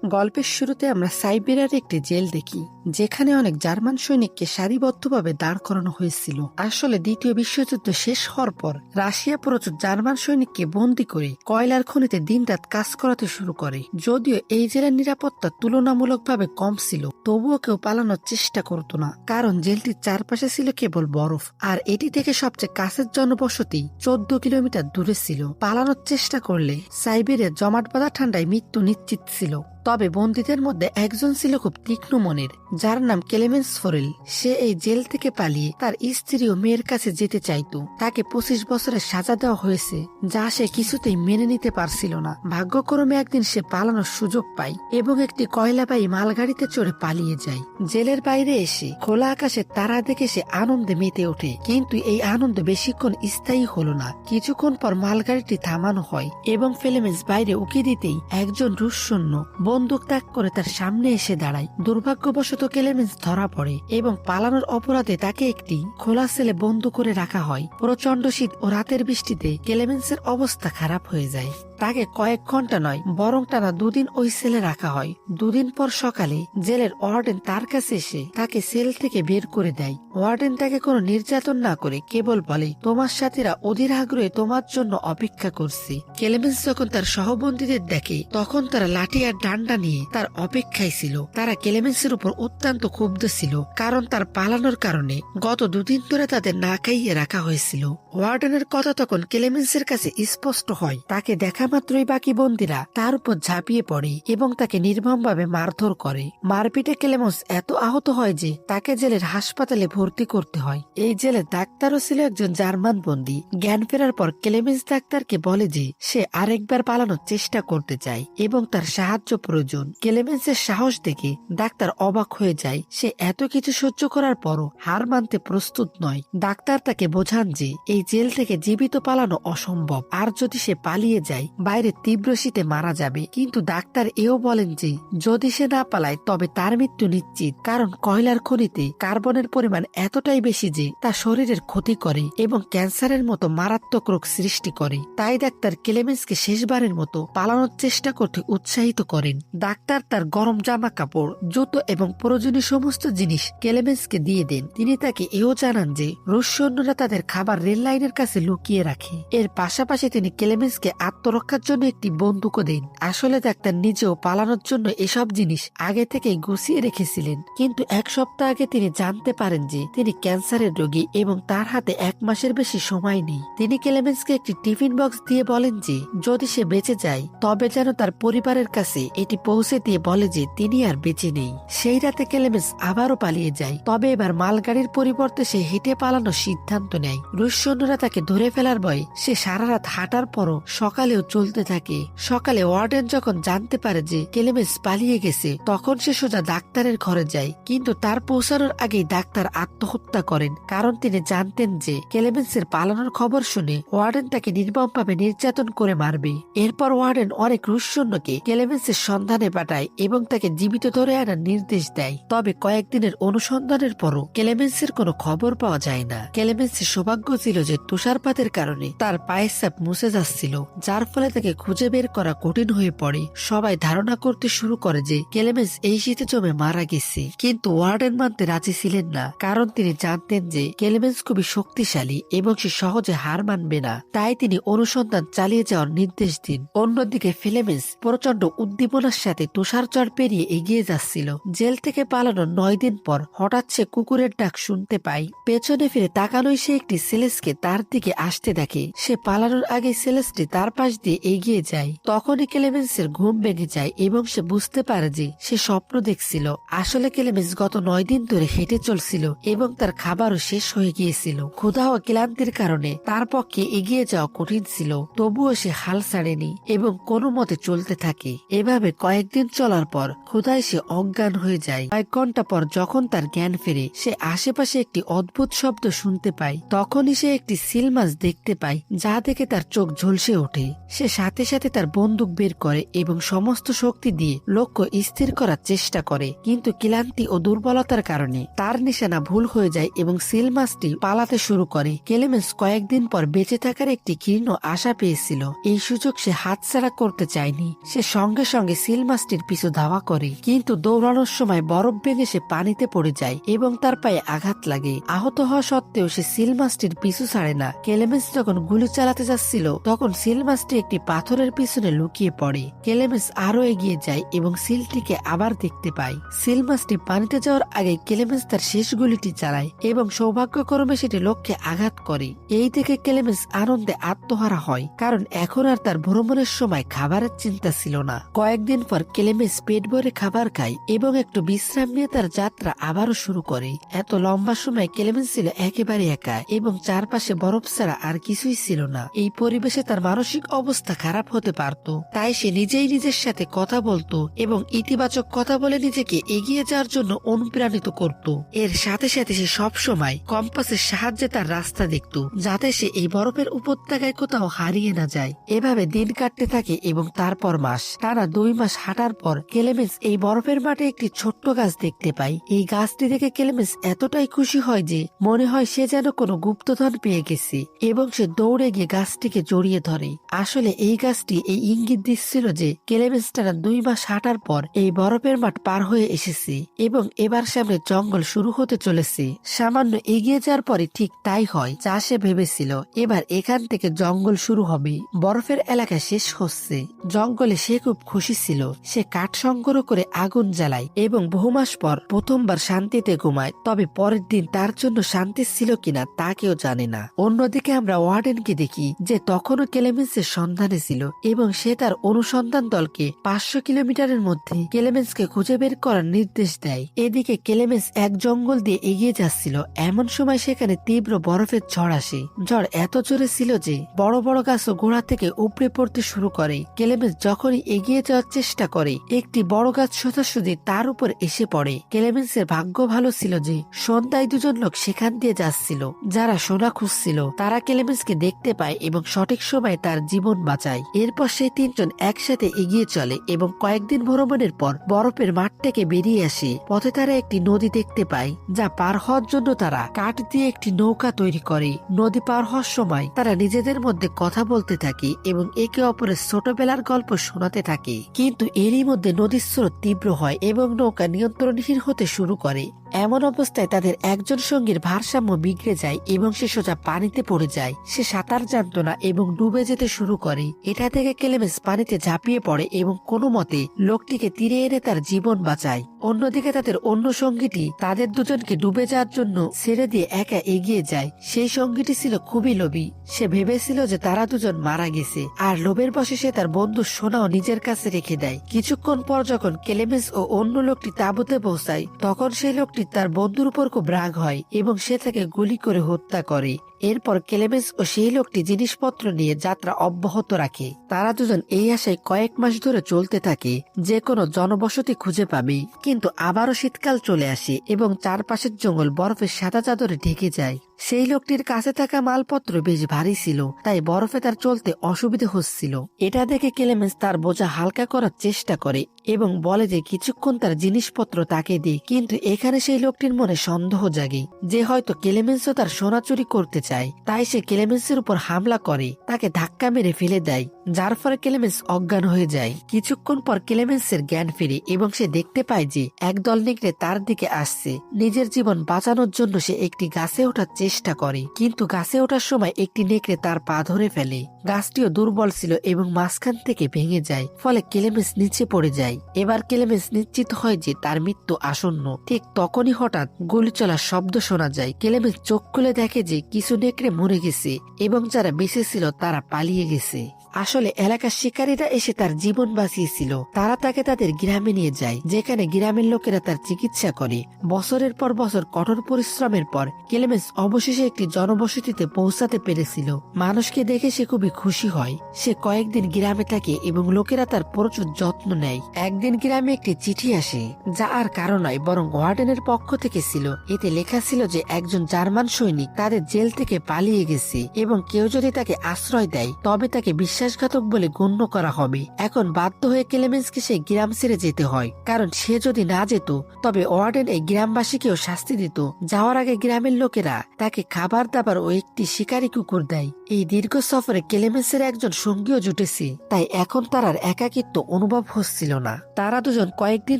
গল্পের শুরুতে আমরা সাইবেরিয়ার একটি জেল দেখি, যেখানে অনেক জার্মান সৈনিককে সারিবদ্ধভাবে দাঁড় করানো হয়েছিল। আসলে দ্বিতীয় বিশ্বযুদ্ধ শেষ হওয়ার পর রাশিয়া প্রচুর জার্মান সৈনিককে বন্দী করে কয়লার খনিতে দিনরাত কাজ করাতে শুরু করে। যদিও এই জেলের নিরাপত্তা তুলনামূলকভাবে কম ছিল, তবুও কেউ পালানোর চেষ্টা করতো না, কারণ জেলটির চারপাশে ছিল কেবল বরফ, আর এটি থেকে সবচেয়ে কাছের জনবসতি 14 কিলোমিটার দূরে ছিল। পালানোর চেষ্টা করলে সাইবেরিয়ার জমাট বাঁধা ঠান্ডায় মৃত্যু নিশ্চিত ছিল। তবে বন্দীদের মধ্যে একজন ছিল খুব তীক্ষ্ণ মনের, যার নাম ক্লেমেন্স ফোরেল। সে এই জেল থেকে পালিয়ে তার স্ত্রী ও মেয়ের কাছে যেতে চাইতো। তাকে 25 বছরের সাজা দেওয়া হয়েছে, যা সে কিছুতেই মেনে নিতে পারছিল না। ভাগ্যক্রমে একদিন সে পালানোর সুযোগ পায় এবং একটি কয়লাবাহী মালগাড়িতে চড়ে পালিয়ে যায়। জেলের বাইরে এসে খোলা আকাশে তারা দেখে সে আনন্দে মেতে ওঠে, কিন্তু এই আনন্দ বেশিক্ষণ স্থায়ী হলো না। কিছুক্ষণ পর মালগাড়িটি থামানো হয় এবং ক্লেমেন্স বাইরে উকি দিতেই একজন রুশ সৈন্য বন্দুক তাক করে তার সামনে এসে দাঁড়ায়। দুর্ভাগ্যবশত ক্লেমেন্স ধরা পড়ে এবং পালানোর অপরাধে তাকে একটি খোলা সেলে বন্ধ করে রাখা হয়। প্রচন্ড শীত ও রাতের বৃষ্টিতে ক্লেমেন্সের অবস্থা খারাপ হয়ে যায়। তাকে কয়েক ঘন্টা নয়, বরং টানা 2 দিন ওই সেলে রাখা হয়। 2 দিন পর সকালে জেলের ওয়ার্ডেন তার কাছে এসে তাকে সেল থেকে বের করে দেয়। ওয়ার্ডেন তাকে কোনো নির্যাতন না করে কেবল বলে, তোমার সাথীরা অধীর আগ্রহে তোমার জন্য অপেক্ষা করছে। ক্লেমেন্স যখন তার সহবন্দীদের দেখে, তখন তারা লাঠি আর ডান্ডা নিয়ে তার অপেক্ষায় ছিল। তারা ক্লেমেন্সের উপর অত্যন্ত ক্ষুব্ধ ছিল, কারণ তার পালানোর কারণে গত 2 দিন ধরে তাদের না খাইয়ে রাখা হয়েছিল। ওয়ার্ডেনের কথা তখন ক্লেমেন্সের কাছে স্পষ্ট হয়। তাকে দেখা মাত্রই বাকি বন্দীরা তার উপর ঝাঁপিয়ে পড়ে এবং তাকে নির্মমভাবে মারধর করে। মারপিটে ক্লেমেন্স এত আহত হয় যে তাকে জেলের হাসপাতালে ভর্তি করতে হয়। এই জেলে ডাক্তারও ছিল একজন জার্মান বন্দী। জ্ঞান ফেরার পর ক্লেমেন্স ডাক্তারকে বলে যে সে আরেকবার পালানোর চেষ্টা করতে চায় এবং তার সাহায্য প্রয়োজন। ক্লেমেন্সের সাহস দেখে ডাক্তার অবাক হয়ে যায়। সে এত কিছু সহ্য করার পরও হার মানতে প্রস্তুত নয়। ডাক্তার তাকে বোঝান যে এই জেল থেকে জীবিত পালানো অসম্ভব, আর যদি সে পালিয়ে যায় বাইরে তীব্র শীতে মারা যাবে। কিন্তু ডাক্তার এও বলেন যে যদি সে না পালায় তবে তার মৃত্যু নিশ্চিত, কারণ কয়লার খনিতে কার্বনের পরিমাণ এতটাই বেশি যে তা শরীরের ক্ষতি করে এবং ক্যান্সারের মতো মারাত্মক রোগ সৃষ্টি করে। তাই ডাক্তার ক্লেমেন্সকে শেষবারের মতো পালানোর চেষ্টা করতে উৎসাহিত করেন। ডাক্তার তার গরম জামা কাপড়, জুতো এবং প্রয়োজনীয় সমস্ত জিনিস ক্লেমেন্সকে দিয়ে দেন। তিনি তাকে এও জানান যে রুশ সৈন্যরা তাদের খাবার রেল লাইনের কাছে লুকিয়ে রাখে। এর পাশাপাশি তিনি ক্লেমেন্সকে আত্মরক্ষার জন্য একটি বন্দুকও দেন। আসলে ডাক্তার নিজেও পালানোর জন্য এসব জিনিস আগে থেকেই গুছিয়ে রেখেছিলেন, কিন্তু 1 সপ্তাহ আগে তিনি জানতে পারেন যে তিনি ক্যান্সারের রোগী এবং তার হাতে 1 মাসের বেশি সময় নেই। তিনি ক্লেমেন্সকে একটি টিফিন বক্স দিয়ে বলেন যে যদি সে বেঁচে যায় তবে যেন তার পরিবারের কাছে এটি পৌঁছে দিয়ে বলে যে তিনি আর বেঁচে নেই। সেই রাতে ক্লেমেন্স আবারও পালিয়ে যায়, তবে এবার মালগাড়ির পরিবর্তে সে হেঁটে পালানোর সিদ্ধান্ত নেয়। রুশ সৈন্যরা তাকে ধরে ফেলার ভয়ে সে সারা রাত হাঁটার পরও সকালেও চলতে থাকে। সকালে ওয়ার্ডেন যখন জানতে পারে যে ক্লেমেন্স পালিয়ে গেছে, তখন সে সোজা ডাক্তারের ঘরে যায়, কিন্তু তার পৌঁছানোর আগেই ডাক্তার আত্মহত্যা করেন, কারণ তিনি জানতেন যে ক্লেমেন্সের পালানোর খবর শুনে ওয়ার্ডেন তাকে নির্মমভাবে নির্যাতন করে মারবে। এরপর ওয়ার্ডেন অনেক রুশ সৈন্যকে ক্লেমেন্সের সন্ধানে পাঠায় এবং তাকে জীবিত ধরে আনার নির্দেশ দেয়। তবে কয়েকদিনের অনুসন্ধানের পরও ক্লেমেন্সের কোনো খবর পাওয়া যায় না। ক্লেমেন্সের সৌভাগ্য ছিল যে তুষারপাতের কারণে তার পায়ের ছাপ মুছে যাচ্ছিল, যার ফলে তাকে খুঁজে বের করা কঠিন হয়ে পড়ে। সবাই ধারণা করতে শুরু করে যে ক্লেমেন্স এই শীতে জমে মারা গেছে, কিন্তু ওয়ার্ডেন মানতে রাজি ছিলেন না, কারণ তিনি জানতেন যে ক্লেমেন্স খুবই শক্তিশালী এবং সে সহজে হার মানবে না। তাই তিনি অনুসন্ধান চালিয়ে যাওয়ার নির্দেশ দিন। অন্যদিকে ক্লেমেন্স প্রচন্ড উদ্দীপনার সাথে তুষারঝড় পেরিয়ে এগিয়ে যাচ্ছিল। জেল থেকে পালানোর 9 দিন পর হঠাৎ সে কুকুরের ডাক শুনতে পায়। পেছনে ফিরে তাকানোই সে একটি সেলেসকে তার দিকে আসতে দেখে। সে পালানোর আগে সেলেসটি তার পাশ দিয়ে এগিয়ে যায়। তখনই ক্লেমেন্সের ঘুম ভেঙে যায় এবং সে বুঝতে পারে যে সে স্বপ্ন দেখছিল। আসলে ক্লেমেন্স গত 9 দিন ধরে হেঁটে চলছিল এবং তার খাবারও শেষ হয়ে গিয়েছিল। ক্ষুধা ও ক্লান্তির কারণে তার পক্ষে এগিয়ে যাওয়া কঠিন ছিল, তবুও সে হাল ছাড়েনি এবং কোনো মতে চলতে থাকে। এভাবে কয়েকদিন চলার পর ক্ষুধায় সে অজ্ঞান হয়ে যায়। কয়েক ঘন্টা পর যখন তার জ্ঞান ফেরে, সে আশেপাশে একটি অদ্ভুত শব্দ শুনতে পায়। তখনই সে একটি সিল মাছ দেখতে পায়, যা দেখে তার চোখ ঝলসে ওঠে। সে সাথে সাথে তার বন্দুক বের করে এবং সমস্ত শক্তি দিয়ে লক্ষ্য স্থির করার চেষ্টা করে, কিন্তু ক্লান্তি ও দুর্বলতার কারণে তার নিশানা ভুল হয়ে যায় এবং সিল মাছটি পালাতে শুরু করে। ক্লেমেন্স কয়েকদিন পর বেঁচে থাকার একটি ক্ষীণ আশা পেয়েছিল। এই সুযোগ সে হাতছাড়া করতে চায়নি। সে সঙ্গে সঙ্গে সিল মাছটির পিছু ধাওয়া করে, কিন্তু দৌড়ানোর সময় বরফ ভেঙে সে পানিতে পড়ে যায় এবং তার পায়ে আঘাত লাগে। আহত হওয়া সত্ত্বেও সে সিল মাছটির পিছু ছাড়ে না। ক্লেমেন্স যখন গুলি চালাতে যাচ্ছিল তখন সিল মাছটি একটি পাথরের পিছনে লুকিয়ে পড়ে। ক্লেমেন্স আরো এগিয়ে যায় এবং সিলটিকে আবার দেখতে পায়। সিল মাছটি পানিতে যাওয়ার আগে ক্লেমেন্স তার শেষ গুলিটি চালায় এবং সৌভাগ্যক্রমে সেটি লক্ষ্যে আঘাত করে। এই থেকে ক্লেমেন্স আনন্দে আত্মহারা হয়, কারণ এখন আর তার ভ্রমণের সময় খাবারের চিন্তা ছিল না। কয়েকদিন পর ক্লেমেন্স পেট ভরে খাবার খায় এবং একটু বিশ্রাম নিয়ে তার যাত্রা আবারও শুরু করে। এত লম্বা সময় ক্লেমেন্স ছিল একেবারে একা এবং চারপাশে বরফ ছাড়া আর কিছুই ছিল না। এই পরিবেশে তার মানসিক অবস্থা খারাপ হতে পারত, তাই সে নিজেই নিজের সাথে কথা বলতো এবং ইতিবাচক কথা বলে নিজেকে এগিয়ে যাওয়ার জন্য অনুপ্রাণিত করত। এর সাথে সাথে সে সব সময় কম্পাসের সাহায্যে তার রাস্তা দেখত, যাতে সে এই বরফের উপত্যকায় কোথাও হারিয়ে না যায়। এভাবে দিন কাটতে থাকে এবং তারপর মাস। টানা 2 মাস হাঁটার পর ক্লেমেন্স এই বরফের মাঠে একটি ছোট্ট গাছ দেখতে পায়। এই গাছটি দেখে ক্লেমেন্স এতটাই খুশি হয় যে মনে হয় সে যেন কোনো গুপ্তধন পেয়ে গেছে এবং সে দৌড়ে গিয়ে গাছটিকে জড়িয়ে ধরে। আসলে এই গাছটি এই ইঙ্গিত দিচ্ছিল যে ক্লেমেন্স টানা 2 মাস হাঁটার পর এই বরফের মাঠ পার হয়ে এসেছে এবং এবার সামনে জঙ্গল শুরু হতে চলেছে। সামান্য এগিয়ে যাওয়ার পরে ঠিক তাই হয় যা সে ভেবেছিল। এবার এখান থেকে জঙ্গল শুরু হবে। বরফের এলাকা শেষ হচ্ছে। জঙ্গলে সে খুব খুশি ছিল। সে কাঠ সংগ্রহ করে আগুন জ্বালায় এবং বহু মাস পর প্রথমবার শান্তিতে ঘুমায়। তবে পরের দিন তার জন্য শান্তি ছিল কিনা তা কেউ জানে না। অন্যদিকে আমরা ওয়ার্ডেনকে দেখি যে তখনও ক্লেমেন্সের সন্ধানে ছিল এবং সে তার অনুসন্ধান দলকে 500 কিলোমিটারের মধ্যে ক্লেমেন্সকে খুঁজে বের করার নির্দেশ দেয়। এদিকে ক্লেমেন্স এক জঙ্গল দিয়ে এগিয়ে যাচ্ছিল। এমন সময় সেখানে তীব্র বরফের ঝড় আসে। ঝড় এত জোরে ছিল যে বড় বড় গাছও গোড়া থেকে উপড়ে পড়তে শুরু করে। ক্লেমেন্স যখনই এগিয়ে যাওয়ার চেষ্টা করে একটি বড় গাছ সোজাসুজি তার উপর এসে পড়ে। ক্লেমেন্সের ভাগ্য ভালো ছিল যে সন্ধ্যায় 2জন লোক সেখান দিয়ে যাচ্ছিল, যারা সোনা খুঁজছিল। তারা ক্লেমেন্সকে দেখতে পায় এবং সঠিক সময়ে তার জীবন বাঁচায়। এরপর সেই 3 জন একসাথে এগিয়ে চলে এবং কয়েকদিন ভ্রমণের পর বরফের মাঠ থেকে বেরিয়ে আসে। পথে তারা একটি নদী দেখতে পায়, যা পার হওয়ার জন্য তারা কাঠ দিয়ে একটি নৌকা তৈরি করে। নদী পার হওয়ার সময় তারা নিজেদের মধ্যে কথা বলতে থাকে এবং একে অপরের ছোটবেলার গল্প শোনাতে থাকে। কিন্তু এরই মধ্যে নদীর স্রোত তীব্র হয় এবং নৌকা নিয়ন্ত্রণহীন হতে শুরু করে। এমন অবস্থায় তাদের একজন সঙ্গীর ভারসাম্য বিগড়ে যায় এবং সে সোজা পানিতে পড়ে যায়। সে সাঁতার জানত না এবং ডুবে যেতে শুরু করে। এটা থেকে ক্লেমেন্স পানিতে ঝাঁপিয়ে পড়ে এবং কোনো মতে লোকটিকে তীরে এনে তার জীবন বাঁচায়। অন্যদিকে তাদের অন্য সঙ্গীটি তাদের দুজনকে ডুবে যাওয়ার জন্য ছেড়ে দিয়ে একা এগিয়ে যায়। সেই সঙ্গীটি ছিল খুবই লোভী। সে ভেবেছিল যে তারা দুজন মারা গেছে, আর লোভের বশে সে তার বন্ধু সোনাও নিজের কাছে রেখে দেয়। কিছুক্ষণ পর যখন ক্লেমেন্স ও অন্য লোকটি তাঁবুতে পৌঁছায়, তখন সেই লোকটি তার বন্ধুর উপর খুব রাগ হয় এবং সে তাকে গুলি করে হত্যা করে। এরপর ক্লেমেন্স ও সেই লোকটি জিনিসপত্র নিয়ে যাত্রা অব্যাহত রাখে। তারা দুজন এই আশায় কয়েক মাস ধরে চলতে থাকে যে কোনো জনবসতি খুঁজে পাবে। কিন্তু আবারও শীতকাল চলে আসে এবং চারপাশের জঙ্গল বরফের সাদা চাদরে ঢেকে যায়। সেই লোকটির কাছে থাকা মালপত্র বেশ ভারী ছিল, তাই বরফে তার চলতে অসুবিধা হচ্ছিল। এটা দেখে ক্লেমেন্স তার বোঝা হালকা করার চেষ্টা করে এবং বলে যে কিছুক্ষণ তার জিনিসপত্র তাকে দেয়। কিন্তু এখানে সেই লোকটির মনে সন্দেহ জাগে যে হয়তো ক্লেমেন্সও তার সোনা চুরি করতে চায়। তাই সে ক্লেমেন্সের উপর হামলা করে, তাকে ধাক্কা মেরে ফেলে দেয়, যার ফলে ক্লেমেন্স অজ্ঞান হয়ে যায়। কিছুক্ষণ পর ক্লেমেন্সের জ্ঞান ফিরে এবং সে দেখতে পায় যে একদল নেকড়ে তার দিকে আসছে। নিজের জীবন বাঁচানোর জন্য সে একটি গাছে ওঠার চেষ্টা করে, কিন্তু গাছে ওঠার সময় একটি নেকড়ে তার পা ধরে ফেলে। গাছটিও দুর্বল ছিল এবং মাঝখান থেকে ভেঙে যায়, ফলে ক্লেমেন্স নিচে পড়ে যায়। এবার ক্লেমেন্স নিশ্চিত হয় যে তার মৃত্যু আসন্ন। ঠিক তখনই হঠাৎ গুলি চলার শব্দ শোনা যায়। ক্লেমেন্স চোখ খুলে দেখে যে কিছু নেকড়ে মরে গেছে এবং যারা বেঁচে ছিল তারা পালিয়ে গেছে। আসলে এলাকার শিকারীরা এসে তার জীবন বাঁচিয়েছিল। তারা তাকে তাদের গ্রামে নিয়ে যায়, যেখানে গ্রামের লোকেরা তার চিকিৎসা করে। বছরের পর বছর কঠোর পরিশ্রমের পর ক্লেমেন্স অবশেষে একটি জনবসতিতে পৌঁছাতে পেরেছিল। মানুষকে দেখে সে খুবই খুশি হয়। সে কয়েকদিন গ্রামে থাকে এবং লোকেরা তার প্রচুর যত্ন নেয়। একদিন গ্রামে একটি চিঠি আসে, যা আর কারো নয় বরং ওয়ার্ডেনের পক্ষ থেকে ছিল। এতে লেখা ছিল যে একজন জার্মান সৈনিক তাদের জেল থেকে পালিয়ে গেছে এবং কেউ যদি তাকে আশ্রয় দেয় তবে তাকে বিশ্বাসঘাতক বলে গণ্য করা হবে। এখন বাধ্য হয়ে ক্লেমেন্সকে সেই গ্রাম ছেড়ে যেতে হয়, কারণ সে যদি না যেত তবে ওয়ার্ডেন এই গ্রামবাসীকেও শাস্তি দিত। যাওয়ার আগে গ্রামের লোকেরা তাকে খাবার দাবার ও একটি শিকারী কুকুর দেয় এই দীর্ঘ সফরে ক্লেমেন্সের একজন সঙ্গীও জুটেছে, তাই এখন তার আর একাকিত্ব অনুভব হচ্ছিল না। তারা দুজন কয়েকদিন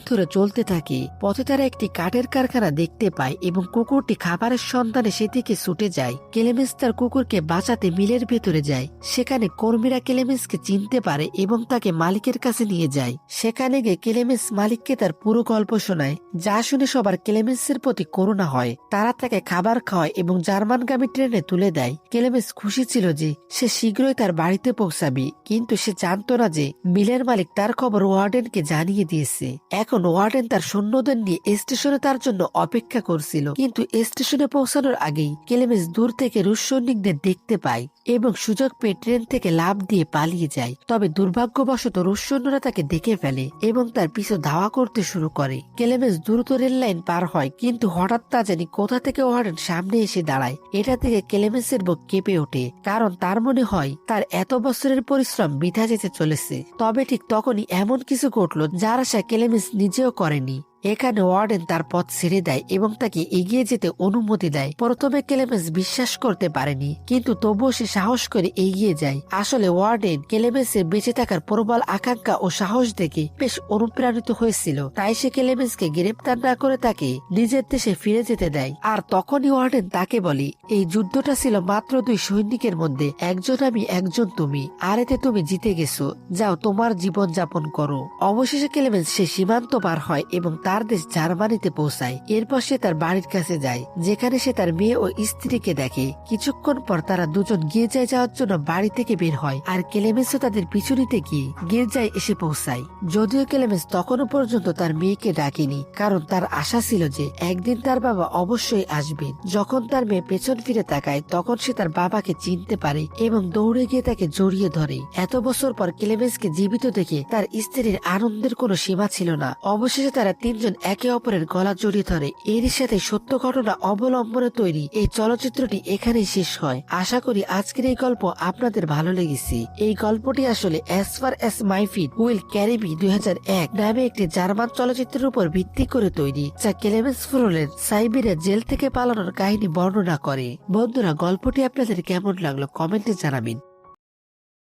ধরে চলতে থাকে। পথে তারা একটি কাঠের কারখানা দেখতে পায় এবং কুকুরটি খাবারের সন্ধানে সেদিকে ছুটে যায়। ক্লেমেন্স তার কুকুরকে বাঁচাতে মিলের ভেতরে যায়। সেখানে কর্মীরা ক্লেমেন্সকে চিনতে পারে এবং তাকে মালিকের কাছে নিয়ে যায়। সেখানে গিয়ে ক্লেমেন্স মালিককে তার পুরো গল্প শোনায়, যা শুনে সবার ক্লেমেন্সের প্রতি করুণা হয়। তারা তাকে খাবার খাওয়ায় এবং জার্মানগামী ট্রেনে তুলে দেয়। ক্লেমেন্স খুশি ছিল যে সে শীঘ্রই তার বাড়িতে পৌঁছাবে, কিন্তু সে জানতো না যে মিলের মালিক তার খবর ওয়ার্ডেনকে জানিয়ে দিয়েছে। এখন ওয়ার্ডেন তার সৈন্যদের নিয়ে স্টেশনে তার জন্য অপেক্ষা করছিল, কিন্তু স্টেশনে পৌঁছানোর আগেই ক্লেমেন্স দূর থেকে রুশ সৈনিকদের দেখতে পায় এবং সুযোগ পেয়ে ট্রেন থেকে লাফ দিয়ে পালিয়ে যায়। তবে দুর্ভাগ্যবশত রুশ সৈন্যরা তাকে দেখে ফেলে এবং তার পিছু ধাওয়া করতে শুরু করে। ক্লেমেন্স দ্রুত রেল লাইন পার হয়, কিন্তু হঠাৎ তা জানি কোথা থেকে ওয়ার্ডেন সামনে এসে দাঁড়ায়। এটা থেকে ক্লেমেন্সের বুক কেঁপে ওঠে, কারণ তার মনে হয় তার এত বছরের পরিশ্রম বৃথা যেতে চলেছে। তবে ঠিক তখনই এমন কিছু ঘটল যার আশা ক্লেমেন্স নিজেও করেনি। এখানে ওয়ার্ডেন তার পথ ছেড়ে দেয় এবং তাকে এগিয়ে যেতে অনুমতি দেয়। প্রথমে ক্লেমেন্স বিশ্বাস করতে পারেনি, কিন্তু তবুও সে সাহস করে এগিয়ে যায়। আসলে ওয়ার্ডেন ক্লেমেন্সের বেঁচে থাকার প্রবল আকাঙ্ক্ষা ও সাহস দেখে বেশ অনুপ্রাণিত হয়েছিল, তাই সে ক্লেমেন্সকে গ্রেপ্তার না করে তাকে নিজের দেশে ফিরে যেতে দেয়। আর তখনই ওয়ার্ডেন তাকে বলে, এই যুদ্ধটা ছিল মাত্র 2 সৈনিকের মধ্যে, একজন আমি একজন তুমি, আর এতে তুমি জিতে গেছো, যাও তোমার জীবন যাপন করো। অবশেষে ক্লেমেন্স সে সীমান্ত পার হয় এবং তার দেশ জার্মানিতে পৌঁছায়। এরপর সে তার বাড়ির কাছে যায়, যেখানে সে তার মেয়ে ও স্ত্রীকে দেখে। কিছুক্ষণ পর তারা দুজন গির্জায় যাওয়ার জন্য বাড়ি থেকে বের হয়, আর ক্লেমেন্সও তাদের পিছু নিতে গিয়ে গির্জায় এসে পৌঁছায়। যদিও ক্লেমেন্স তখনও পর্যন্ত তার মেয়েকে ডাকেনি, কারণ তার আশা ছিল যে একদিন তার বাবা অবশ্যই আসবেন। যখন তার মেয়ে পেছন ফিরে তাকায়, তখন সে তার বাবাকে চিনতে পারে এবং দৌড়ে গিয়ে তাকে জড়িয়ে ধরে। এত বছর পর ক্লেমেন্সকে জীবিত দেখে তার স্ত্রীর আনন্দের কোনো সীমা ছিল না। অবশেষে তারা তিনজন একে অপরের গলা জড়িয়ে ধরে। এর সাথে সত্য ঘটনা অবলম্বনে তৈরি এই চলচ্চিত্রটি এখানেই শেষ হয়। আশা করি আজকের এই গল্প আপনাদের ভালো লেগেছে। এই গল্পটি আসলে as far as my feet will carry me 2001 নামে একটি জার্মান চলচ্চিত্রের উপর ভিত্তি করে তৈরি, যা ক্লেমেন্স ফ্রোলেন সাইবেরিয়া জেল থেকে পালানোর কাহিনী বর্ণনা করে। বন্ধুরা, গল্পটি আপনাদের কেমন লাগলো কমেন্টে জানাবেন।